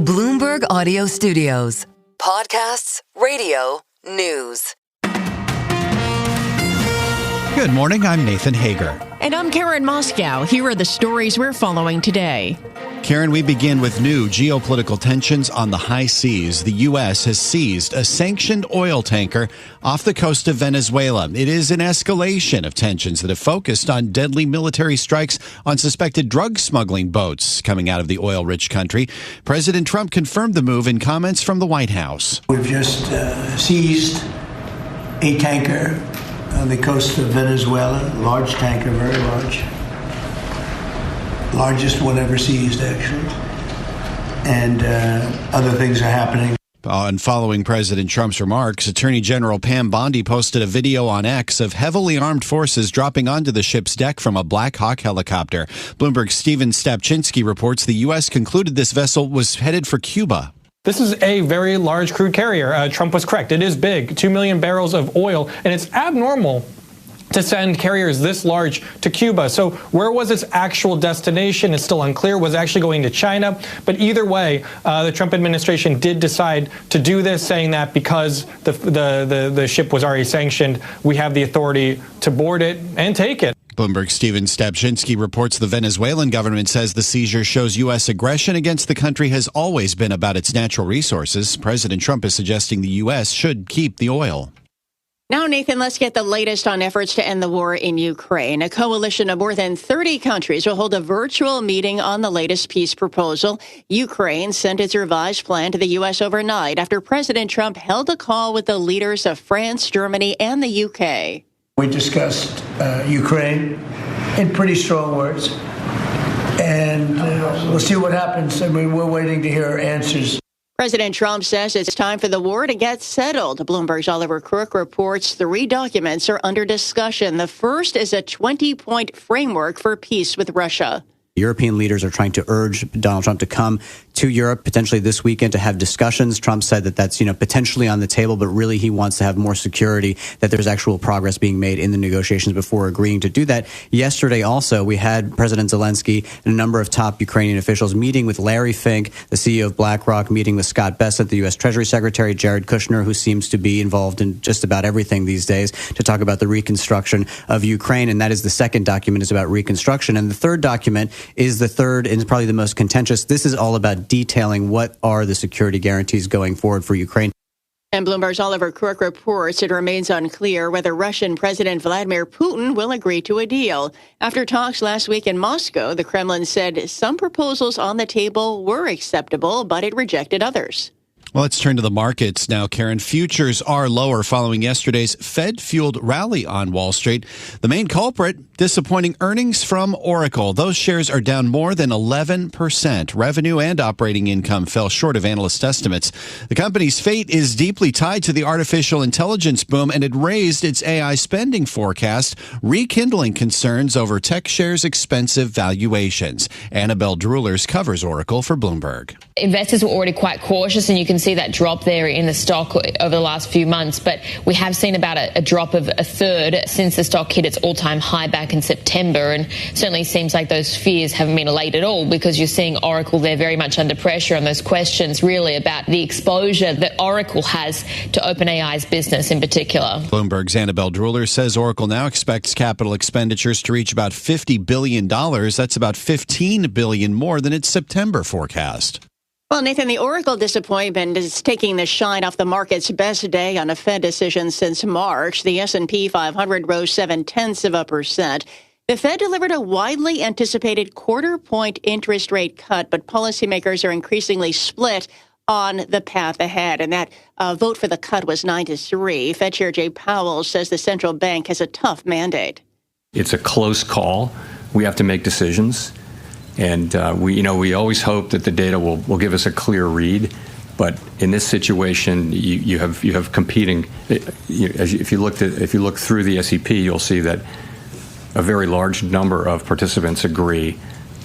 Bloomberg Audio Studios. Podcasts, radio, news. Good morning, I'm Nathan Hager. And I'm Karen Moscow. Here are the stories we're following today. Karen, we begin with new geopolitical tensions on the high seas. The U.S. has seized a sanctioned oil tanker off the coast of Venezuela. It is an escalation of tensions that have focused on deadly military strikes on suspected drug smuggling boats coming out of the oil-rich country. President Trump confirmed the move in comments from the White House. We've just seized a tanker on the coast of Venezuela, large tanker, very large. Largest one ever seized, actually. And other things are happening. And following President Trump's remarks, Attorney General Pam Bondi posted a video on X of heavily armed forces dropping onto the ship's deck from a Black Hawk helicopter. Bloomberg's Stephen Stapczynski reports the U.S. concluded this vessel was headed for Cuba. This is a very large crude carrier. Trump was correct. It is big, 2 million barrels of oil, and it's abnormal to send carriers this large to Cuba. So where was its actual destination? It's still unclear. Was it actually going to China? But either way, the Trump administration did decide to do this, saying that because the ship was already sanctioned, we have the authority to board it and take it. Bloomberg's Stephen Stapczynski reports the Venezuelan government says the seizure shows U.S. aggression against the country has always been about its natural resources. President Trump is suggesting the U.S. should keep the oil. Now, Nathan, let's get the latest on efforts to end the war in Ukraine. A coalition of more than 30 countries will hold a virtual meeting on the latest peace proposal. Ukraine sent its revised plan to the U.S. overnight after President Trump held a call with the leaders of France, Germany, and the U.K. We discussed Ukraine in pretty strong words, and we'll see what happens. I mean, we're waiting to hear answers. President Trump says it's time for the war to get settled. Bloomberg's Oliver Crook reports 3 documents are under discussion. The first is a 20-point framework for peace with Russia. European leaders are trying to urge Donald Trump to come to Europe potentially this weekend to have discussions. Trump said that that's, potentially on the table, but really he wants to have more security, that there's actual progress being made in the negotiations before agreeing to do that. Yesterday also, we had President Zelenskyy and a number of top Ukrainian officials meeting with Larry Fink, the CEO of BlackRock, meeting with Scott Bessent, the U.S. Treasury Secretary, Jared Kushner, who seems to be involved in just about everything these days, to talk about the reconstruction of Ukraine. And that is the second document, is about reconstruction. And the third document is the third and probably the most contentious. This is all about detailing what are the security guarantees going forward for Ukraine. And Bloomberg's Oliver Crook reports it remains unclear whether Russian President Vladimir Putin will agree to a deal. After talks last week in Moscow, the Kremlin said some proposals on the table were acceptable, but it rejected others. Well, let's turn to the markets now, Karen. Futures are lower following yesterday's Fed-fueled rally on Wall Street. The main culprit, disappointing earnings from Oracle. Those shares are down more than 11%. Revenue and operating income fell short of analyst estimates. The company's fate is deeply tied to the artificial intelligence boom, and it raised its AI spending forecast, rekindling concerns over tech shares' expensive valuations. Annabelle Drewlers covers Oracle for Bloomberg. Investors were already quite cautious, and you can see that drop there in the stock over the last few months. But we have seen about a drop of a third since the stock hit its all-time high back in September. And certainly seems like those fears haven't been allayed at all, because you're seeing Oracle there very much under pressure on those questions really about the exposure that Oracle has to OpenAI's business in particular. Bloomberg's Annabelle Drewler says Oracle now expects capital expenditures to reach about $50 billion. That's about $15 billion more than its September forecast. Well, Nathan, the Oracle disappointment is taking the shine off the market's best day on a Fed decision since March. The S&P 500 rose 0.7%. The Fed delivered a widely anticipated quarter-point interest rate cut, but policymakers are increasingly split on the path ahead. And that vote for the cut was 9-3. Fed Chair Jerome Powell says the central bank has a tough mandate. It's a close call. We have to make decisions. And we always hope that the data will give us a clear read, but in this situation, you have competing. If you look through the SEP, you'll see that a very large number of participants agree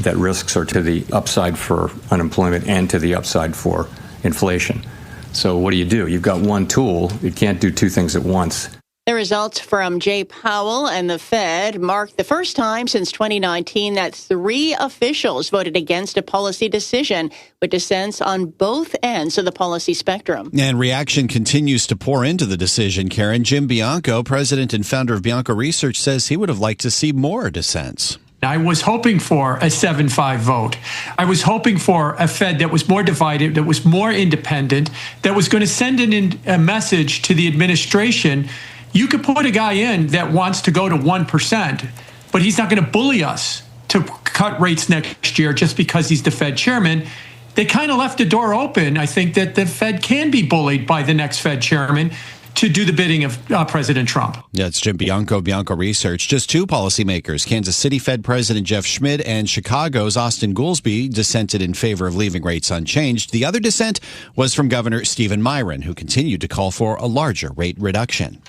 that risks are to the upside for unemployment and to the upside for inflation. So what do? You've got one tool. You can't do two things at once. There results from Jay Powell and the Fed marked the first time since 2019 that 3 officials voted against a policy decision, with dissents on both ends of the policy spectrum. And reaction continues to pour into the decision, Karen. Jim Bianco, president and founder of Bianco Research, says he would have liked to see more dissents. I was hoping for a 7-5 vote. I was hoping for a Fed that was more divided, that was more independent, that was going to send in a message to the administration. You could put a guy in that wants to go to 1%, but he's not going to bully us to cut rates next year just because he's the Fed chairman. They kind of left the door open. I think that the Fed can be bullied by the next Fed chairman to do the bidding of President Trump. Yeah, it's Jim Bianco, Bianco Research. Just 2 policymakers, Kansas City Fed President Jeff Schmidt and Chicago's Austin Goolsbee, dissented in favor of leaving rates unchanged. The other dissent was from Governor Stephen Miron, who continued to call for a larger rate reduction.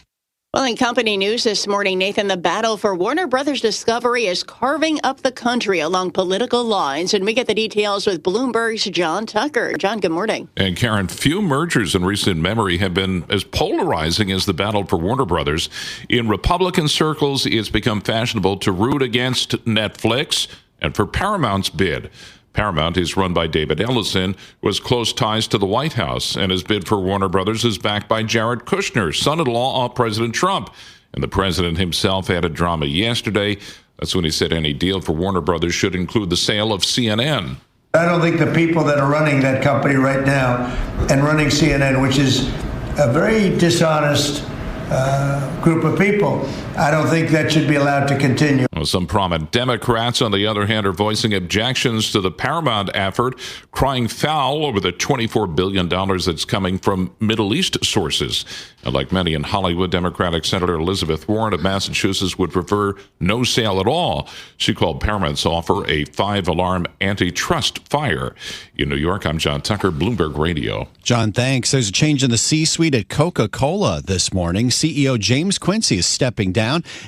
Well, in company news this morning, Nathan, the battle for Warner Brothers Discovery is carving up the country along political lines. And we get the details with Bloomberg's John Tucker. John, good morning. And Karen, few mergers in recent memory have been as polarizing as the battle for Warner Brothers. In Republican circles, it's become fashionable to root against Netflix and for Paramount's bid. Paramount is run by David Ellison, who has close ties to the White House, and his bid for Warner Brothers is backed by Jared Kushner, son-in-law of President Trump. And the president himself added drama yesterday. That's when he said any deal for Warner Brothers should include the sale of CNN. I don't think the people that are running that company right now and running CNN, which is a very dishonest group of people, I don't think that should be allowed to continue. Well, some prominent Democrats, on the other hand, are voicing objections to the Paramount effort, crying foul over the $24 billion that's coming from Middle East sources. And like many in Hollywood, Democratic Senator Elizabeth Warren of Massachusetts would prefer no sale at all. She called Paramount's offer a 5-alarm antitrust fire. In New York, I'm John Tucker, Bloomberg Radio. John, thanks. There's a change in the C-suite at Coca-Cola this morning. CEO James Quincy is stepping down.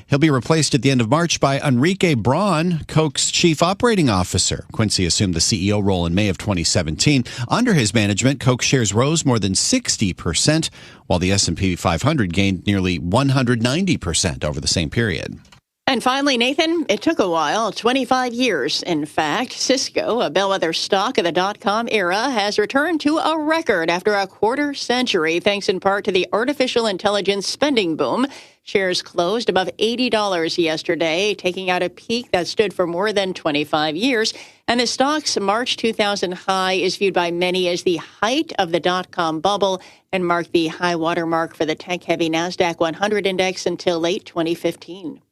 He'll be replaced at the end of March by Enrique Braun, Coke's chief operating officer. Quincy assumed the CEO role in May of 2017. Under his management, Coke shares rose more than 60%, while the S&P 500 gained nearly 190% over the same period. And finally, Nathan, it took a while, 25 years, in fact. Cisco, a bellwether stock of the dot-com era, has returned to a record after a quarter century, thanks in part to the artificial intelligence spending boom. Shares closed above $80 yesterday, taking out a peak that stood for more than 25 years. And the stock's March 2000 high is viewed by many as the height of the dot-com bubble and marked the high watermark for the tech-heavy Nasdaq 100 index until late 2015.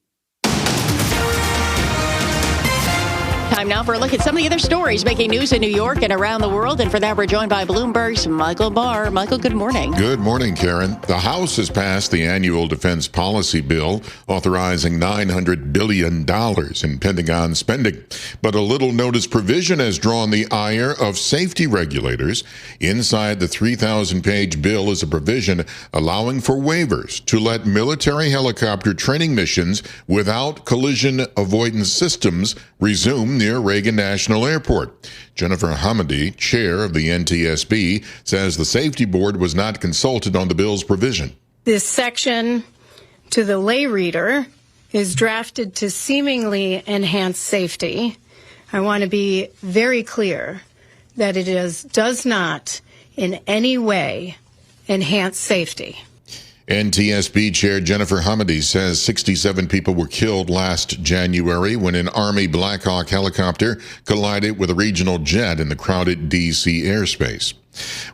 Time now for a look at some of the other stories making news in New York and around the world. And for that, we're joined by Bloomberg's Michael Barr. Michael, good morning. Good morning, Karen. The House has passed the annual defense policy bill authorizing $900 billion in Pentagon spending. But a little notice provision has drawn the ire of safety regulators. Inside the 3,000-page bill is a provision allowing for waivers to let military helicopter training missions without collision avoidance systems resume near Reagan National Airport. Jennifer Hamady, chair of the NTSB, says the safety board was not consulted on the bill's provision. This section, to the lay reader, is drafted to seemingly enhance safety. I want to be very clear that it does not in any way enhance safety. NTSB Chair Jennifer Hamady says 67 people were killed last January when an Army Black Hawk helicopter collided with a regional jet in the crowded D.C. airspace.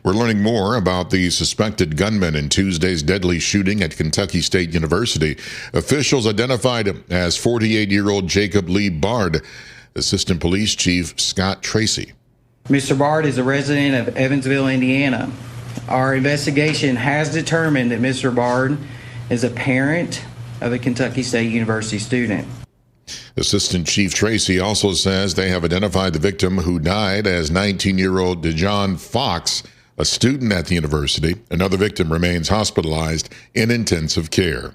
We're learning more about the suspected gunman in Tuesday's deadly shooting at Kentucky State University. Officials identified him as 48-year-old Jacob Lee Bard. Assistant Police Chief Scott Tracy. Mr. Bard is a resident of Evansville, Indiana. Our investigation has determined that Mr. Bard is a parent of a Kentucky State University student. Assistant Chief Tracy also says they have identified the victim, who died as 19-year-old DeJohn Fox, a student at the university. Another victim remains hospitalized in intensive care.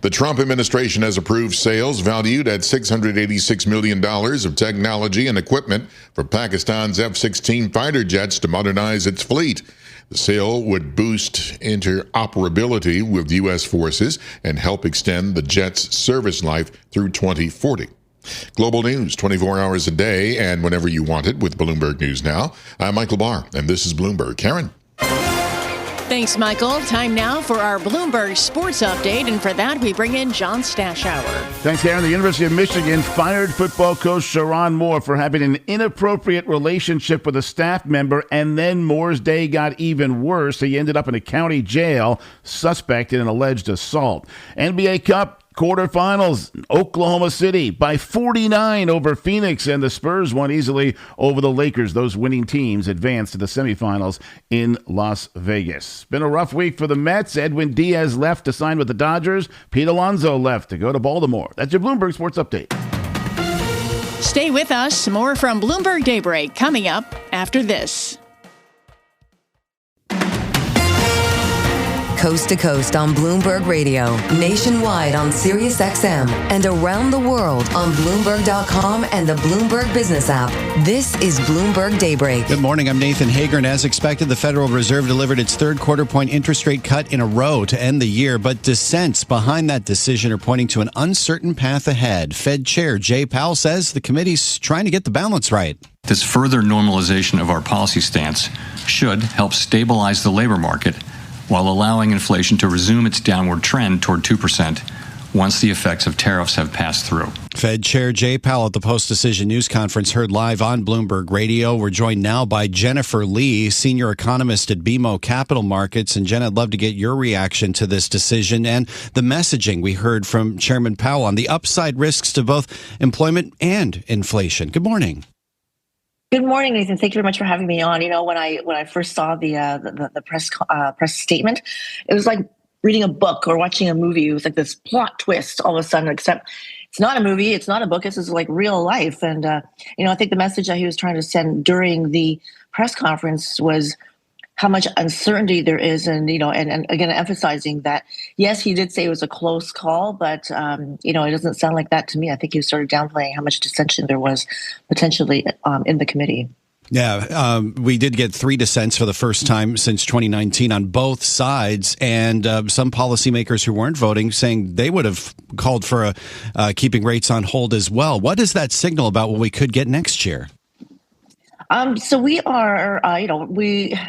The Trump administration has approved sales valued at $686 million of technology and equipment for Pakistan's F-16 fighter jets to modernize its fleet. The sale would boost interoperability with U.S. forces and help extend the jet's service life through 2040. Global news 24 hours a day and whenever you want it with Bloomberg News Now. I'm Michael Barr, and this is Bloomberg. Karen. Thanks, Michael. Time now for our Bloomberg Sports Update, and for that, we bring in John Stashower. Thanks, Karen. The University of Michigan fired football coach Sharon Moore for having an inappropriate relationship with a staff member, and then Moore's day got even worse. He ended up in a county jail, suspect in an alleged assault. NBA Cup quarterfinals, Oklahoma City by 49 over Phoenix, and the Spurs won easily over the Lakers. Those winning teams advanced to the semifinals in Las Vegas. Been a rough week for the Mets. Edwin Diaz left to sign with the Dodgers. Pete Alonso left to go to Baltimore. That's your Bloomberg Sports Update. Stay with us. More from Bloomberg Daybreak coming up after this. Coast to coast on Bloomberg Radio, nationwide on Sirius XM, and around the world on Bloomberg.com and the Bloomberg Business app. This is Bloomberg Daybreak. Good morning. I'm Nathan Hager, and as expected, the Federal Reserve delivered its third quarter-point interest rate cut in a row to end the year, but dissents behind that decision are pointing to an uncertain path ahead. Fed Chair Jay Powell says the committee's trying to get the balance right. This further normalization of our policy stance should help stabilize the labor market while allowing inflation to resume its downward trend toward 2% once the effects of tariffs have passed through. Fed Chair Jay Powell at the post-decision news conference heard live on Bloomberg Radio. We're joined now by Jennifer Lee, senior economist at BMO Capital Markets. And Jen, I'd love to get your reaction to this decision and the messaging we heard from Chairman Powell on the upside risks to both employment and inflation. Good morning. Good morning, Nathan. Thank you very much for having me on. You know, when I first saw the press statement, it was like reading a book or watching a movie. It was like this plot twist all of a sudden, except it's not a movie, it's not a book, this is like real life. And, I think the message that he was trying to send during the press conference was how much uncertainty there is, and again emphasizing that yes, he did say it was a close call, but it doesn't sound like that to me. I think he was sort of downplaying how much dissension there was potentially in the committee. Yeah, we did get 3 dissents for the first time since 2019 on both sides, and some policymakers who weren't voting saying they would have called for keeping rates on hold as well. What does that signal about what we could get next year? So we are,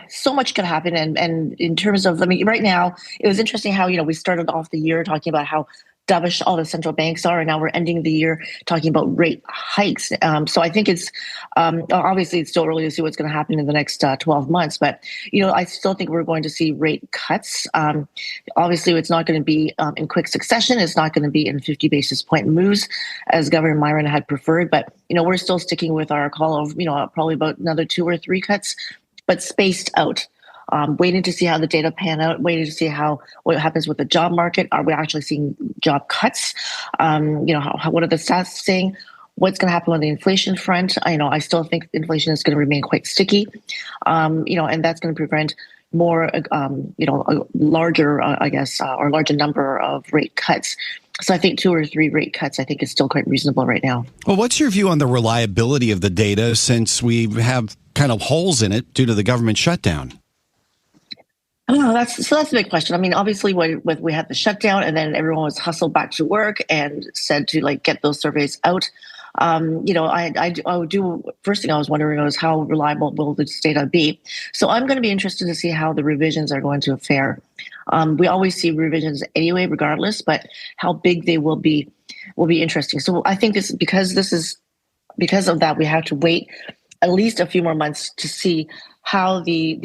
so much could happen. And in terms of, right now, it was interesting how, we started off the year talking about how dovish all the central banks are, and now we're ending the year talking about rate hikes. So I think it's, obviously it's still early to see what's going to happen in the next 12 months, but, I still think we're going to see rate cuts. Obviously it's not going to be in quick succession. It's not going to be in 50 basis point moves as Governor Myron had preferred, but, we're still sticking with our call of, probably about another 2 or 3 cuts, but spaced out. Waiting to see how the data pan out, waiting to see what happens with the job market. Are we actually seeing job cuts? What are the stats saying? What's going to happen on the inflation front? I still think inflation is going to remain quite sticky, and that's going to prevent more, a larger, or larger number of rate cuts. So I think 2 or 3 rate cuts, I think, is still quite reasonable right now. Well, what's your view on the reliability of the data since we have kind of holes in it due to the government shutdown? That's a big question. Obviously, we had the shutdown, and then everyone was hustled back to work and said to get those surveys out. First thing I was wondering was how reliable will this data be? So I'm going to be interested to see how the revisions are going to fare. We always see revisions anyway, regardless, but how big they will be interesting. So I think because of that, we have to wait at least a few more months to see how the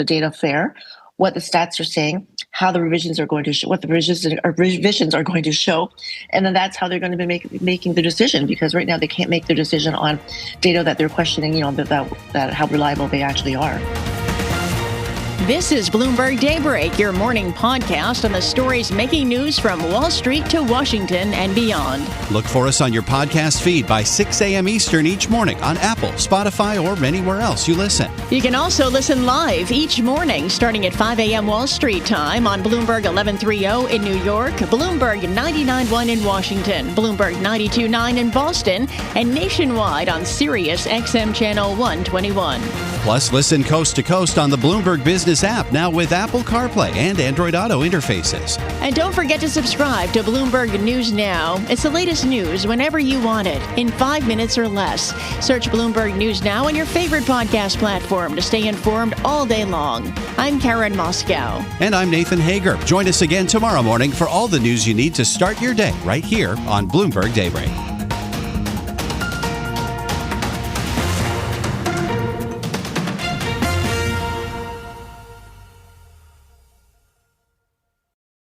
data fare, what the stats are saying, how the revisions are going to show, what the revisions are going to show, and then that's how they're going to be making the decision. Because right now they can't make their decision on data that they're questioning, that how reliable they actually are. This is Bloomberg Daybreak, your morning podcast on the stories making news from Wall Street to Washington and beyond. Look for us on your podcast feed by 6 a.m. Eastern each morning on Apple, Spotify, or anywhere else you listen. You can also listen live each morning starting at 5 a.m. Wall Street time on Bloomberg 1130 in New York, Bloomberg 99.1 in Washington, Bloomberg 92.9 in Boston, and nationwide on Sirius XM Channel 121. Plus, listen coast to coast on the Bloomberg Business app, now with Apple CarPlay and Android Auto interfaces. And don't forget to subscribe to Bloomberg News Now. It's the latest news whenever you want it, in 5 minutes or less. Search Bloomberg News Now on your favorite podcast platform to stay informed all day long. I'm Karen Moscow. And I'm Nathan Hager. Join us again tomorrow morning for all the news you need to start your day right here on Bloomberg Daybreak.